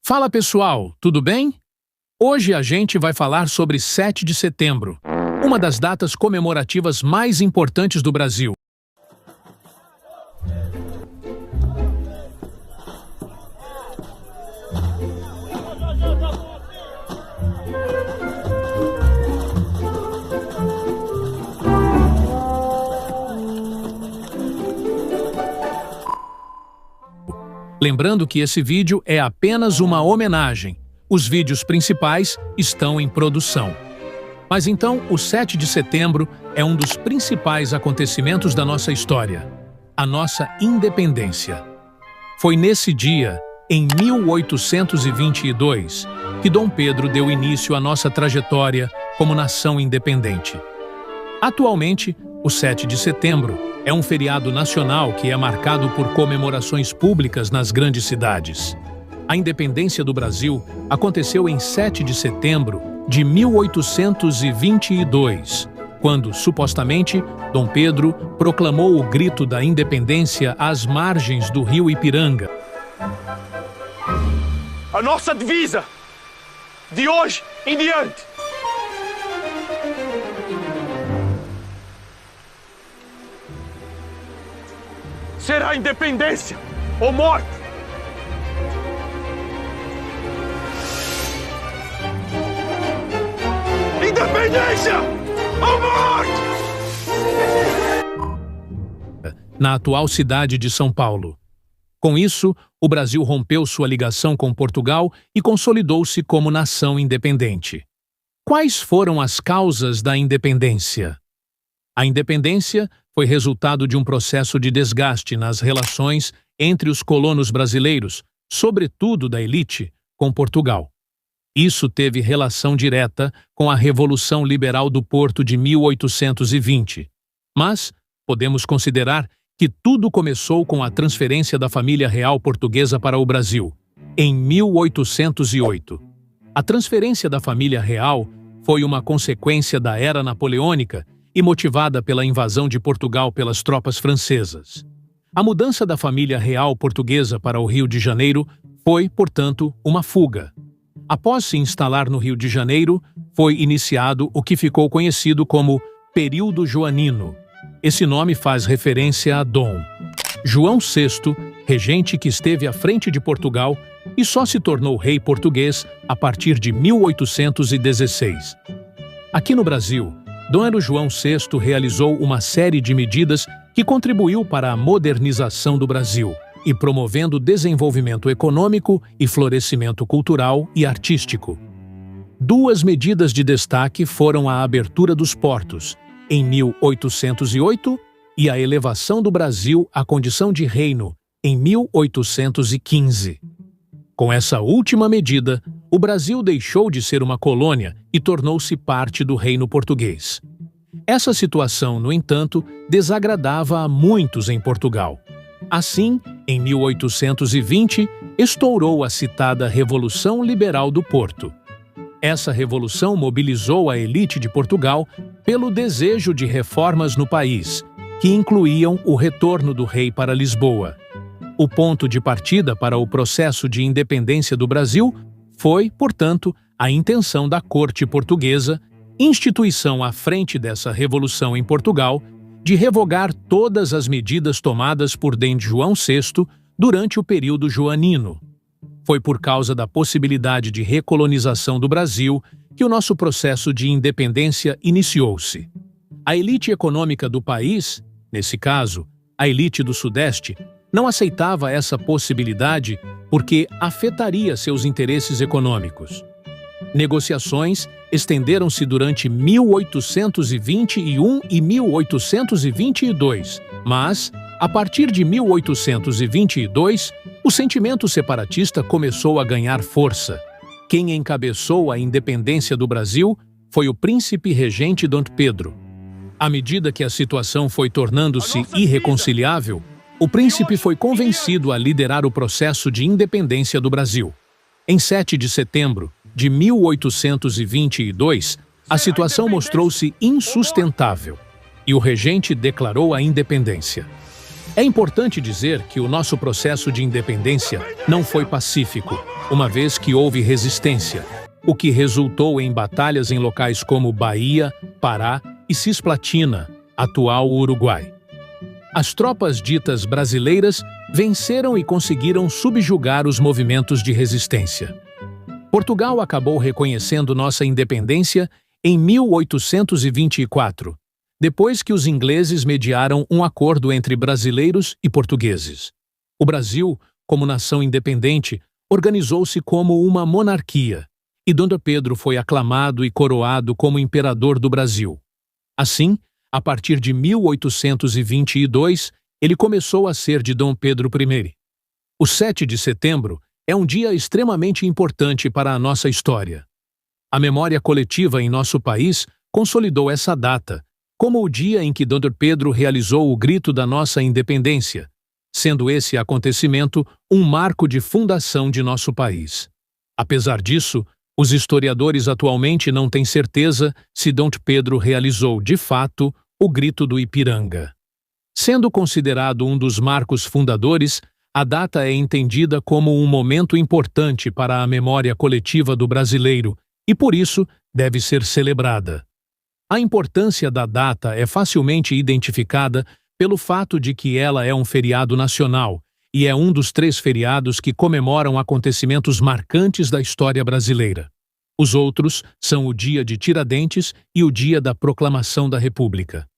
Fala pessoal, tudo bem? Hoje a gente vai falar sobre 7 de setembro, uma das datas comemorativas mais importantes do Brasil. Lembrando que esse vídeo é apenas uma homenagem. Os vídeos principais estão em produção. Mas então, o 7 de setembro é um dos principais acontecimentos da nossa história, a nossa independência. Foi nesse dia, em 1822, que Dom Pedro deu início à nossa trajetória como nação independente. Atualmente, o 7 de setembro é um feriado nacional que é marcado por comemorações públicas nas grandes cidades. A independência do Brasil aconteceu em 7 de setembro de 1822, quando, supostamente, Dom Pedro proclamou o grito da independência às margens do rio Ipiranga. A nossa divisa, de hoje em diante, será independência ou morte. Independência ou morte! Na atual cidade de São Paulo. Com isso, o Brasil rompeu sua ligação com Portugal e consolidou-se como nação independente. Quais foram as causas da independência? A independência foi resultado de um processo de desgaste nas relações entre os colonos brasileiros, sobretudo da elite, com Portugal. Isso teve relação direta com a Revolução Liberal do Porto de 1820. Mas podemos considerar que tudo começou com a transferência da família real portuguesa para o Brasil, em 1808. A transferência da família real foi uma consequência da Era Napoleônica e motivada pela invasão de Portugal pelas tropas francesas. A mudança da família real portuguesa para o Rio de Janeiro foi, portanto, uma fuga. Após se instalar no Rio de Janeiro, foi iniciado o que ficou conhecido como Período Joanino. Esse nome faz referência a Dom João VI, regente que esteve à frente de Portugal e só se tornou rei português a partir de 1816. Aqui no Brasil, Dom João VI realizou uma série de medidas que contribuiu para a modernização do Brasil e promovendo desenvolvimento econômico e florescimento cultural e artístico. Duas medidas de destaque foram a abertura dos portos, em 1808, e a elevação do Brasil à condição de reino, em 1815. Com essa última medida, o Brasil deixou de ser uma colônia e tornou-se parte do reino português. Essa situação, no entanto, desagradava a muitos em Portugal. Assim, em 1820, estourou a citada Revolução Liberal do Porto. Essa revolução mobilizou a elite de Portugal pelo desejo de reformas no país, que incluíam o retorno do rei para Lisboa. O ponto de partida para o processo de independência do Brasil foi, portanto, a intenção da corte portuguesa, instituição à frente dessa revolução em Portugal, de revogar todas as medidas tomadas por Dom João VI durante o período joanino. Foi por causa da possibilidade de recolonização do Brasil que o nosso processo de independência iniciou-se. A elite econômica do país, nesse caso, a elite do Sudeste, não aceitava essa possibilidade porque afetaria seus interesses econômicos. Negociações estenderam-se durante 1821 e 1822, mas, a partir de 1822, o sentimento separatista começou a ganhar força. Quem encabeçou a independência do Brasil foi o príncipe regente Dom Pedro. À medida que a situação foi tornando-se irreconciliável, o príncipe foi convencido a liderar o processo de independência do Brasil. Em 7 de setembro de 1822, a situação mostrou-se insustentável e o regente declarou a independência. É importante dizer que o nosso processo de independência não foi pacífico, uma vez que houve resistência, o que resultou em batalhas em locais como Bahia, Pará e Cisplatina, atual Uruguai. As tropas ditas brasileiras venceram e conseguiram subjugar os movimentos de resistência. Portugal acabou reconhecendo nossa independência em 1824, depois que os ingleses mediaram um acordo entre brasileiros e portugueses. O Brasil, como nação independente, organizou-se como uma monarquia, e Dom Pedro foi aclamado e coroado como imperador do Brasil. Assim, a partir de 1822, ele começou a ser de Dom Pedro I. O 7 de setembro é um dia extremamente importante para a nossa história. A memória coletiva em nosso país consolidou essa data, como o dia em que Dom Pedro realizou o grito da nossa independência, sendo esse acontecimento um marco de fundação de nosso país. Apesar disso, os historiadores atualmente não têm certeza se Dom Pedro realizou, de fato, o Grito do Ipiranga. Sendo considerado um dos marcos fundadores, a data é entendida como um momento importante para a memória coletiva do brasileiro e, por isso, deve ser celebrada. A importância da data é facilmente identificada pelo fato de que ela é um feriado nacional e é um dos 3 feriados que comemoram acontecimentos marcantes da história brasileira. Os outros são o Dia de Tiradentes e o Dia da Proclamação da República.